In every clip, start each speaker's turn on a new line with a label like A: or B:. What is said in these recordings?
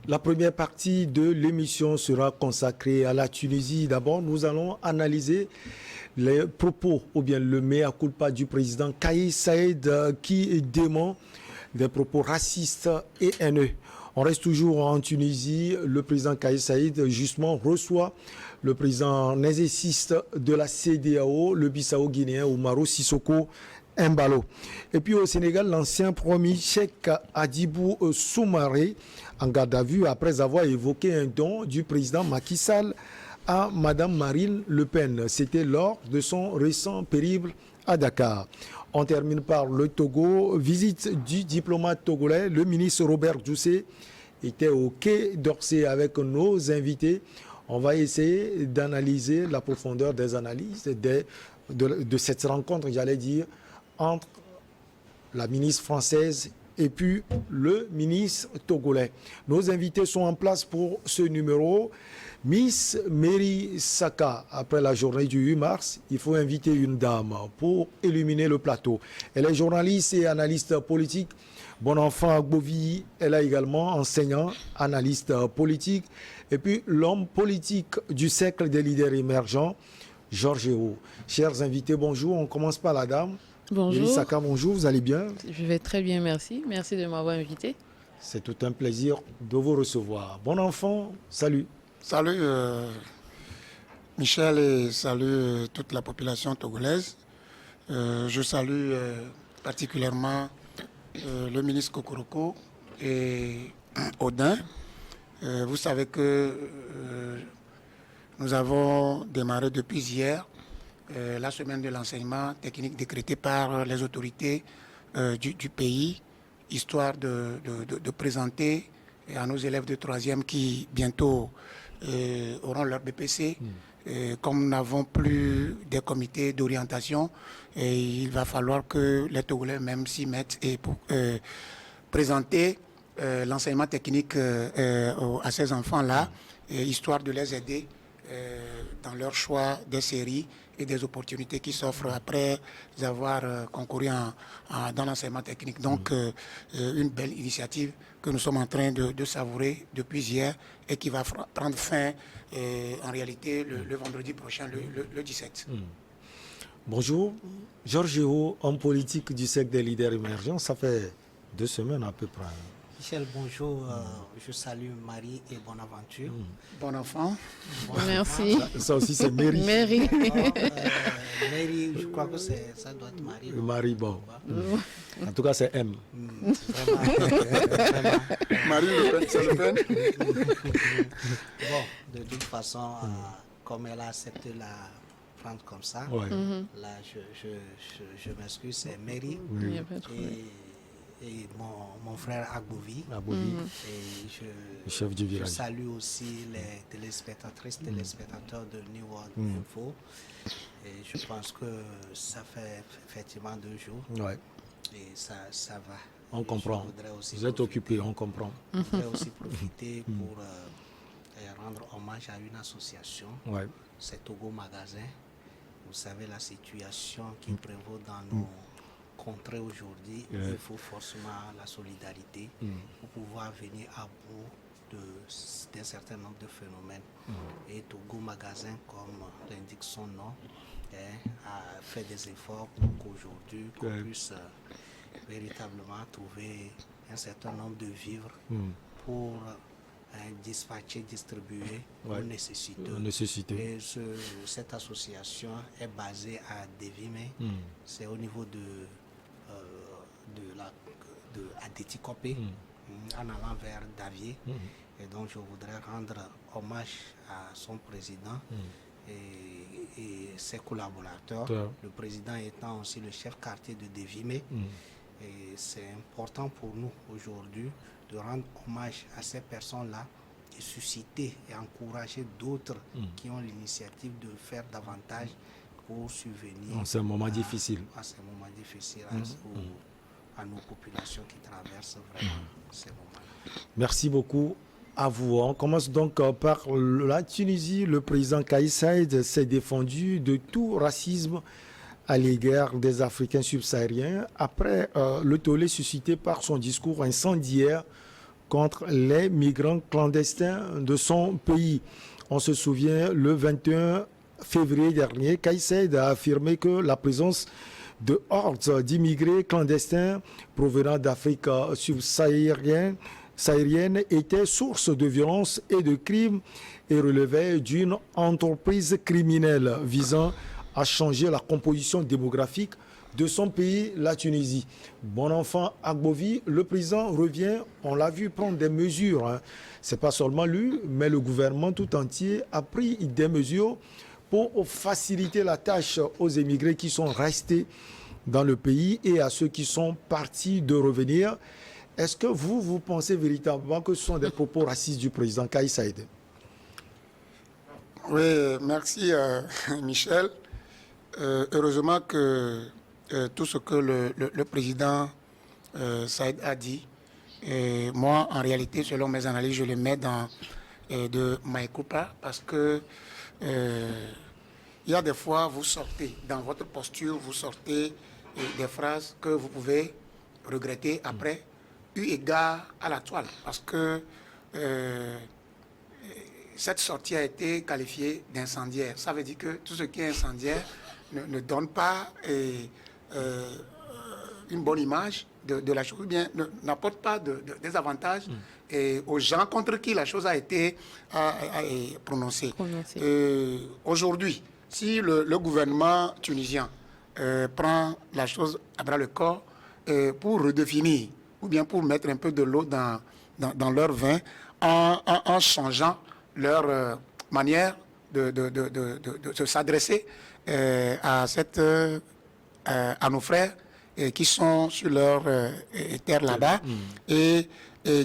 A: La première partie de l'émission sera consacrée à la Tunisie. D'abord, nous allons analyser les propos ou bien le mea culpa du président Kais Saied qui dément des propos racistes et haineux. On reste toujours en Tunisie. Le président Kais Saied, justement, reçoit le président nézéciste de la CEDEAO, le Bissau-Guinéen Umaro Sissoko Embalo. Et puis au Sénégal, l'ancien premier Cheikh Hadjibou Soumaré en garde à vue après avoir évoqué un don du président Macky Sall à Madame Marine Le Pen. C'était lors de son récent périple à Dakar. On termine par le Togo. Visite du diplomate togolais. Le ministre Robert Doucet était au Quai d'Orsay avec nos invités. On va essayer d'analyser la profondeur des analyses de cette rencontre, j'allais dire, entre la ministre française et puis le ministre togolais. Nos invités sont en place pour ce numéro. Miss Mary Saka, après la journée du 8 mars, il faut inviter une dame pour illuminer le plateau. Elle est journaliste et analyste politique. Bon enfant Agbovi, elle est également enseignant, analyste politique. Et puis l'homme politique du siècle des leaders émergents, Georges Hérault. Chers invités, bonjour. On commence par la dame.
B: Bonjour.
A: Mary Saka, bonjour, vous allez bien?
B: Je vais très bien, merci. Merci de m'avoir invité.
A: C'est tout un plaisir de vous recevoir. Bon enfant, salut.
C: Salut Michel et salut toute la population togolaise. Je salue particulièrement le ministre Kokoroko et Odin. Vous savez que nous avons démarré depuis hier la semaine de l'enseignement technique décrétée par les autorités du pays, histoire de présenter à nos élèves de 3e qui bientôt auront leur BPC. Comme nous n'avons plus des comités d'orientation, il va falloir que les Togolais même s'y mettent et pour présenter l'enseignement technique à ces enfants-là, histoire de les aider dans leur choix des séries et des opportunités qui s'offrent après avoir concouru dans l'enseignement technique. Donc, une belle initiative que nous sommes en train de savourer depuis hier et qui va prendre fin en réalité le vendredi prochain, le 17.
A: Bonjour, Georges Hérault, homme politique du siècle des leaders émergents. Ça fait 2 semaines à peu près.
D: Michel, bonjour. Je salue Marie et Bonaventure.
C: Bon enfant.
B: Merci.
A: Ça aussi, c'est Mary.
B: Mary.
D: Mary, je crois que ça doit être Marie.
A: Marie, bon. En tout cas, c'est M.
D: Vraiment.
C: Marie Le Pen, c'est Le Pen.
D: Bon, de toute façon, comme elle a accepté la prendre comme ça,
A: Ouais.
D: là, je m'excuse, c'est Mary.
B: Il n'y a pas de problème.
D: Et mon frère Agbovi.
A: Aboudi,
D: Et
A: le chef du
D: je
A: village.
D: salue aussi les téléspectatrices, téléspectateurs de New World Info. Et je pense que ça fait effectivement 2 jours
A: Ouais.
D: et ça va.
A: On
D: Et
A: comprend.
D: je voudrais aussi
A: Vous êtes
D: profiter-
A: occupé, on comprend.
D: Je voudrais aussi profiter pour rendre hommage à une association,
A: Ouais.
D: c'est Togo Magasin. Vous savez la situation qui prévaut dans nos contrées aujourd'hui.
A: Ouais.
D: Il faut forcément la solidarité pour pouvoir venir à bout d'un certain nombre de phénomènes. Et Togo Magasin, comme l'indique son nom, a fait des efforts pour qu'aujourd'hui qu'on
A: Ouais.
D: puisse véritablement trouver un certain nombre de vivres pour dispatcher, distribuer
A: Ouais.
D: aux nécessiteux.
A: Nécessité.
D: Et cette association est basée à Devime, c'est au niveau de Adétikopé, en allant vers Davier. Et donc je voudrais rendre hommage à son président et ses collaborateurs,
A: Ouais.
D: le président étant aussi le chef quartier de Devime. Et c'est important pour nous aujourd'hui de rendre hommage à ces personnes-là et susciter et encourager d'autres qui ont l'initiative de faire davantage pour subvenir
A: C'est un moment difficile.
D: à ces moments difficiles, à nos populations qui traversent vraiment ces moments-là.
A: Merci beaucoup à vous. On commence donc par la Tunisie. Le président Kais Saied s'est défendu de tout racisme à l'égard des Africains subsahariens après le tollé suscité par son discours incendiaire contre les migrants clandestins de son pays. On se souvient, le 21 février dernier, Kais Saied a affirmé que la présence de hordes d'immigrés clandestins provenant d'Afrique subsaharienne était source de violence et de crimes et relevait d'une entreprise criminelle visant à changer la composition démographique de son pays, la Tunisie. Bon enfant Agbovi, le président revient, on l'a vu, prendre des mesures. Ce n'est pas seulement lui, mais le gouvernement tout entier a pris des mesures pour faciliter la tâche aux émigrés qui sont restés dans le pays et à ceux qui sont partis de revenir. Est-ce que vous pensez véritablement que ce sont des propos racistes du président Kais Saied?
C: Oui, merci Michel. Heureusement que tout ce que le président Saïd a dit, moi en réalité, selon mes analyses, je le mets dans de Maïkoupa parce que il y a des fois, vous sortez dans votre posture, vous sortez des phrases que vous pouvez regretter après, eu égard à la toile, parce que cette sortie a été qualifiée d'incendiaire. Ça veut dire que tout ce qui est incendiaire ne donne pas une bonne image de la chose, ou bien n'apporte pas des avantages aux gens contre qui la chose a été prononcée. Aujourd'hui, si le gouvernement tunisien prend la chose à bras le corps pour redéfinir, ou bien pour mettre un peu de l'eau dans leur vin, en changeant leur manière de s'adresser à nos frères qui sont sur leur terre là-bas et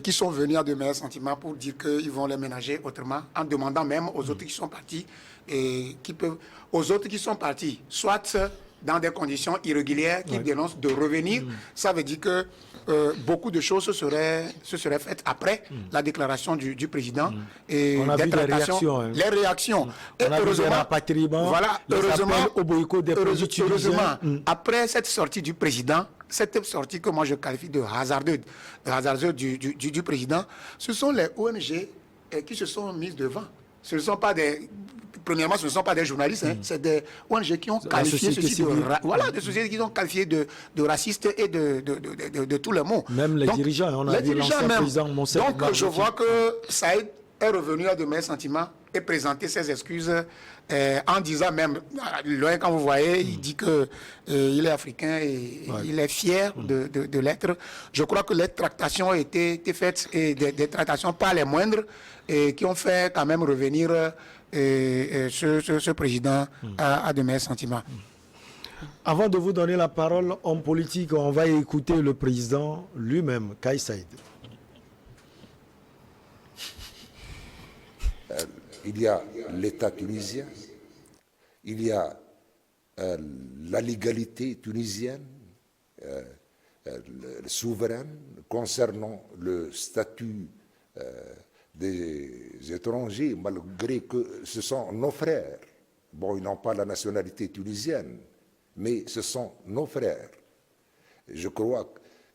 C: qui sont venus à de meilleurs sentiments pour dire qu'ils vont les ménager autrement, en demandant même aux autres qui sont partis, soit dans des conditions irrégulières, qui dénoncent de revenir. Ça veut dire que beaucoup de choses se seraient faites après la déclaration du président. Et
A: on a vu les réactions.
C: Les réactions.
A: On a vu les rapatriements,
C: heureusement,
A: au boycott des produits tunisiens.
C: Après cette sortie du président, cette sortie que moi je qualifie de hasardeuse du président, ce sont les ONG qui se sont mises devant. Ce ne sont pas premièrement, ce ne sont pas des journalistes, c'est des ONG qui ont qualifié ceci des sociétés qui ont qualifié de racistes et de tous les mots.
A: Même les dirigeants, on a vu l'ancien président Monsef.
C: Donc je vois que Saïd est revenu à de meilleurs sentiments et présenter ses excuses en disant même, loin quand vous voyez, il dit qu'il est africain et il est fier de l'être. Je crois que les tractations ont été faites, et des tractations pas les moindres, et qui ont fait quand même revenir ce président à de meilleurs sentiments.
A: Avant de vous donner la parole, homme politique, on va écouter le président lui-même, Kais Saied.
E: Il y a l'État tunisien, il y a la légalité tunisienne, souveraine, concernant le statut des étrangers, malgré que ce sont nos frères. Bon, ils n'ont pas la nationalité tunisienne, mais ce sont nos frères. Je crois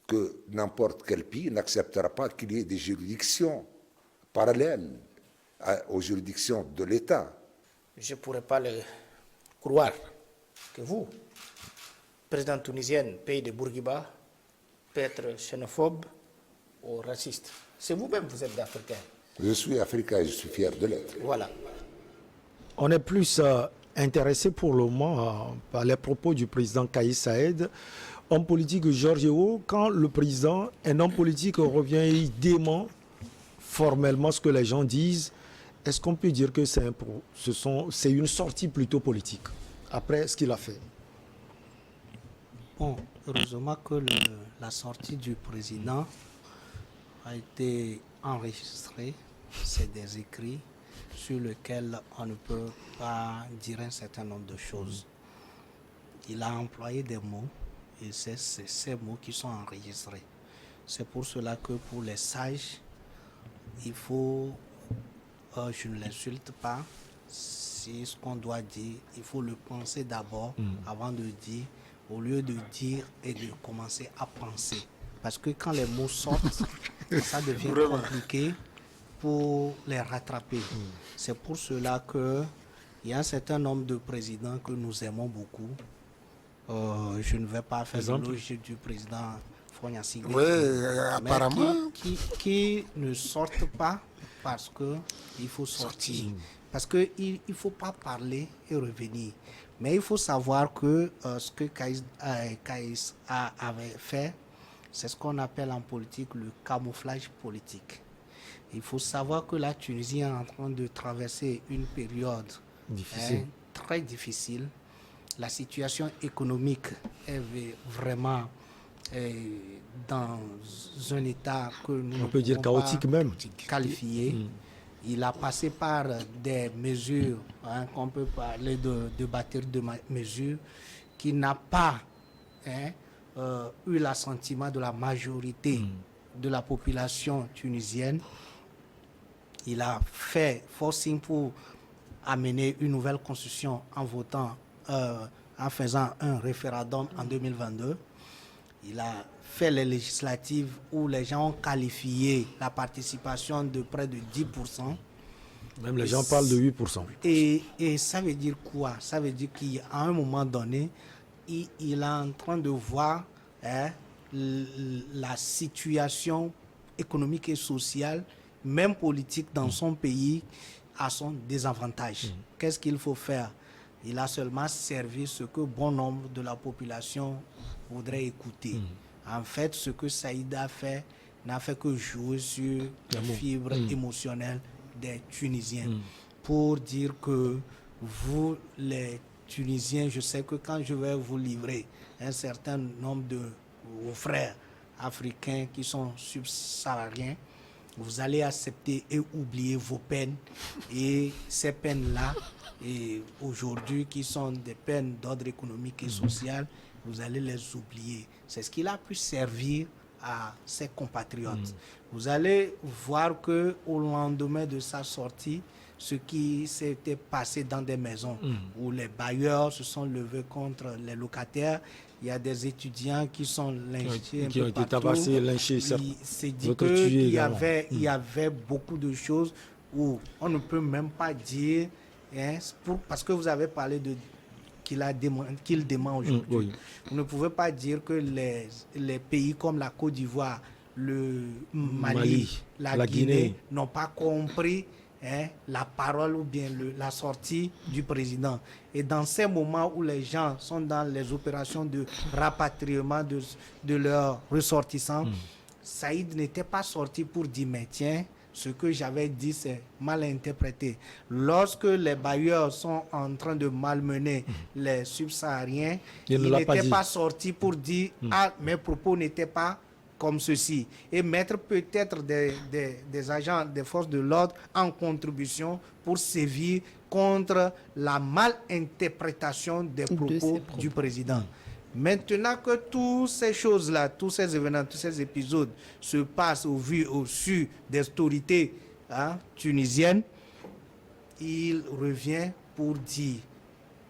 E: que n'importe quel pays n'acceptera pas qu'il y ait des juridictions parallèles aux juridictions de l'État.
F: Je ne pourrais pas le croire que vous, président tunisien, pays de Bourguiba, peut être xénophobe ou raciste. C'est vous-même, vous êtes africain.
E: Je suis africain et je suis fier de l'être.
F: Voilà.
A: On est plus intéressé pour le moment par les propos du président Kais Saied. Homme politique Georges, quand le président, un homme politique revient et il dément formellement ce que les gens disent, est-ce qu'on peut dire que c'est une sortie plutôt politique après ce qu'il a fait?
D: Bon, heureusement que la sortie du président a été enregistrée. C'est des écrits sur lesquels on ne peut pas dire un certain nombre de choses. Il a employé des mots et c'est ces mots qui sont enregistrés. C'est pour cela que pour les sages, il faut, je ne l'insulte pas, c'est ce qu'on doit dire, il faut le penser d'abord avant de dire, au lieu de dire et de commencer à penser. Parce que quand les mots sortent, ça devient compliqué pour les rattraper. C'est pour cela qu'il y a un certain nombre de présidents que nous aimons beaucoup. Je ne vais pas faire l'éloge du président Fogna Sigwe,
C: Oui, apparemment.
D: qui ne sortent pas parce qu'il faut sortir. Parce qu'il ne faut pas parler et revenir. Mais il faut savoir que ce que Kaïs avait fait, c'est ce qu'on appelle en politique le camouflage politique. Il faut savoir que la Tunisie est en train de traverser une période très difficile. La situation économique est vraiment dans un état que nous ne
A: peut dire
D: pouvons
A: chaotique
D: pas
A: même
D: qualifier. Il a passé par des mesures, qu'on peut parler de bâtir de mesures, qui n'a pas eu l'assentiment de la majorité de la population tunisienne. Il a fait forcing pour amener une nouvelle constitution en votant, en faisant un référendum en 2022. Il a fait les législatives où les gens ont qualifié la participation de près de 10%.
A: Même les gens parlent de 8%.
D: Et ça veut dire quoi? Ça veut dire qu'à un moment donné, il est en train de voir la situation économique et sociale, même politique dans son pays, à son désavantage. Qu'est-ce qu'il faut faire? Il a seulement servi ce que bon nombre de la population voudrait écouter. En fait, ce que Saïd a fait n'a fait que jouer sur la fibre émotionnelle des Tunisiens. Pour dire que vous, les Tunisiens, je sais que quand je vais vous livrer un certain nombre de vos frères africains qui sont subsahariens, vous allez accepter et oublier vos peines. Et ces peines-là, et aujourd'hui, qui sont des peines d'ordre économique et social, vous allez les oublier. C'est ce qu'il a pu servir à ses compatriotes. Vous allez voir que au lendemain de sa sortie, ce qui s'était passé dans des maisons où les bailleurs se sont levés contre les locataires, il y a des étudiants qui sont lynchés
A: qui ont été tabassés, lynchés.
D: Il s'est dit qu'il y avait beaucoup de choses où on ne peut même pas dire, parce que vous avez parlé de qu'il dément aujourd'hui. Vous ne pouvez pas dire que les pays comme la Côte d'Ivoire, le Mali, la Guinée n'ont pas compris la parole ou bien la sortie du président. Et dans ces moments où les gens sont dans les opérations de rapatriement de leurs ressortissants, Saïd n'était pas sorti pour dire mais tiens, ce que j'avais dit c'est mal interprété. Lorsque les bailleurs sont en train de malmener les subsahariens, il n'était pas sorti pour dire ah, mes propos n'étaient pas comme ceci, et mettre peut-être des agents des forces de l'ordre en contribution pour sévir contre la malinterprétation des propos du président. Maintenant que toutes ces choses-là, tous ces événements, tous ces épisodes se passent au vu, au su des autorités tunisiennes, il revient pour dire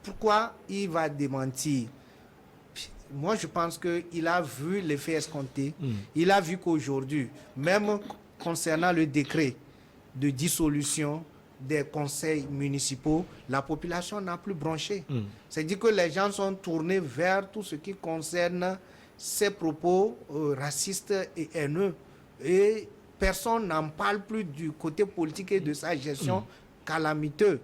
D: pourquoi il va démentir. Moi, je pense qu'il a vu l'effet escompté. Il a vu qu'aujourd'hui, même concernant le décret de dissolution des conseils municipaux, la population n'a plus bronché. C'est-à-dire que les gens sont tournés vers tout ce qui concerne ces propos racistes et haineux. Et personne n'en parle plus du côté politique et de sa gestion calamiteuse.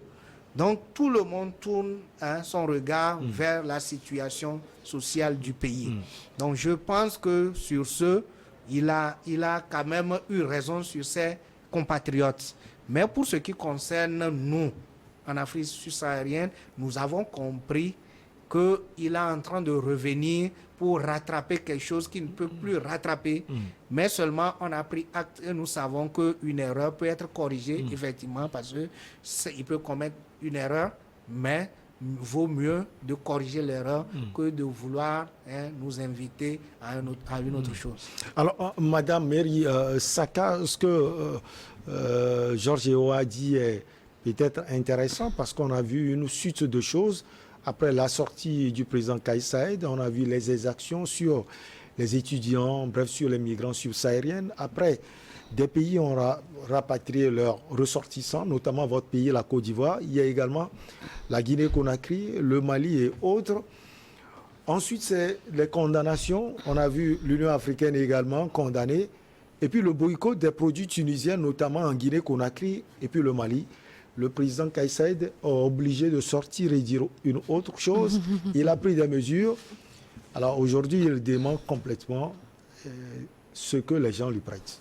D: Donc tout le monde tourne son regard vers la situation sociale du pays. Donc je pense que sur ce, il a quand même eu raison sur ses compatriotes. Mais pour ce qui concerne nous, en Afrique subsaharienne, nous avons compris qu'il est en train de revenir pour rattraper quelque chose qu'il ne peut plus rattraper. Mais seulement on a pris acte et nous savons qu'une erreur peut être corrigée, effectivement, parce qu'il peut commettre une erreur, mais vaut mieux de corriger l'erreur que de vouloir nous inviter à une autre chose.
A: Alors, Madame Mary Saka, ce que Georges Eo a dit est peut-être intéressant parce qu'on a vu une suite de choses. Après la sortie du président Kaïs Saïed, on a vu les exactions sur les étudiants, bref, sur les migrants subsahariens. Après, des pays ont rapatrié leurs ressortissants, notamment votre pays, la Côte d'Ivoire. Il y a également la Guinée-Conakry, le Mali et autres. Ensuite, c'est les condamnations. On a vu l'Union africaine également condamnée. Et puis le boycott des produits tunisiens, notamment en Guinée-Conakry et puis le Mali. Le président Kais Saïed est obligé de sortir et dire une autre chose. Il a pris des mesures. Alors aujourd'hui, il dément complètement ce que les gens lui prêtent.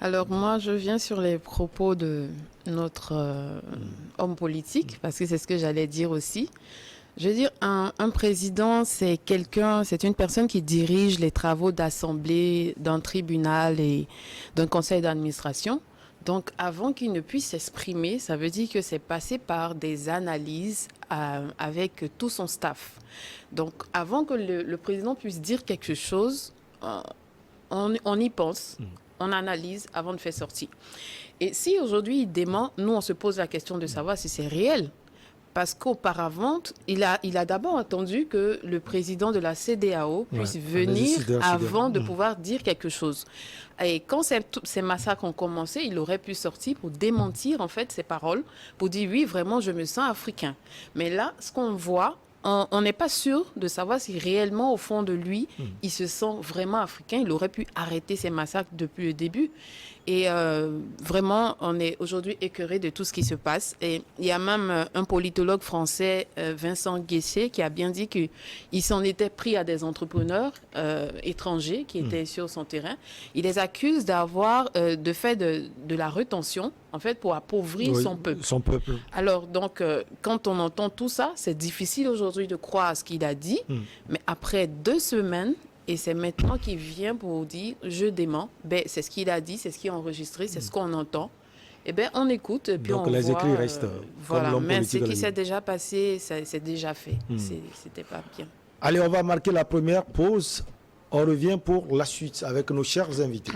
B: Alors moi, je viens sur les propos de notre homme politique, parce que c'est ce que j'allais dire aussi. Je veux dire, un président, c'est une personne qui dirige les travaux d'assemblée, d'un tribunal et d'un conseil d'administration. Donc, avant qu'il ne puisse s'exprimer, ça veut dire que c'est passé par des analyses avec tout son staff. Donc, avant que le président puisse dire quelque chose, on y pense, on analyse avant de faire sortir. Et si aujourd'hui il dément, nous, on se pose la question de savoir si c'est réel. Parce qu'auparavant, il a d'abord attendu que le président de la CEDEAO puisse venir avant de pouvoir dire quelque chose. Et quand ces massacres ont commencé, il aurait pu sortir pour démentir en fait ses paroles, pour dire oui, vraiment, je me sens africain. Mais là, ce qu'on voit, on n'est pas sûr de savoir si réellement, au fond de lui, il se sent vraiment africain. Il aurait pu arrêter ces massacres depuis le début. Et vraiment, on est aujourd'hui écœuré de tout ce qui se passe. Et il y a même un politologue français, Vincent Guessier, qui a bien dit qu'il s'en était pris à des entrepreneurs étrangers qui étaient sur son terrain. Il les accuse d'avoir fait de la rétention, en fait, pour appauvrir son peuple. Alors, donc, quand on entend tout ça, c'est difficile aujourd'hui de croire à ce qu'il a dit. Mais après 2 semaines, et c'est maintenant qu'il vient pour dire « je dément », c'est ce qu'il a dit, c'est ce qui est enregistré, c'est ce qu'on entend. Eh on écoute, et puis
A: donc
B: on
A: les
B: voit,
A: écrits restent.
B: Voilà, mais ce qui s'est déjà passé, c'est déjà fait. C'était pas bien.
A: Allez, on va marquer la première pause. On revient pour la suite avec nos chers invités.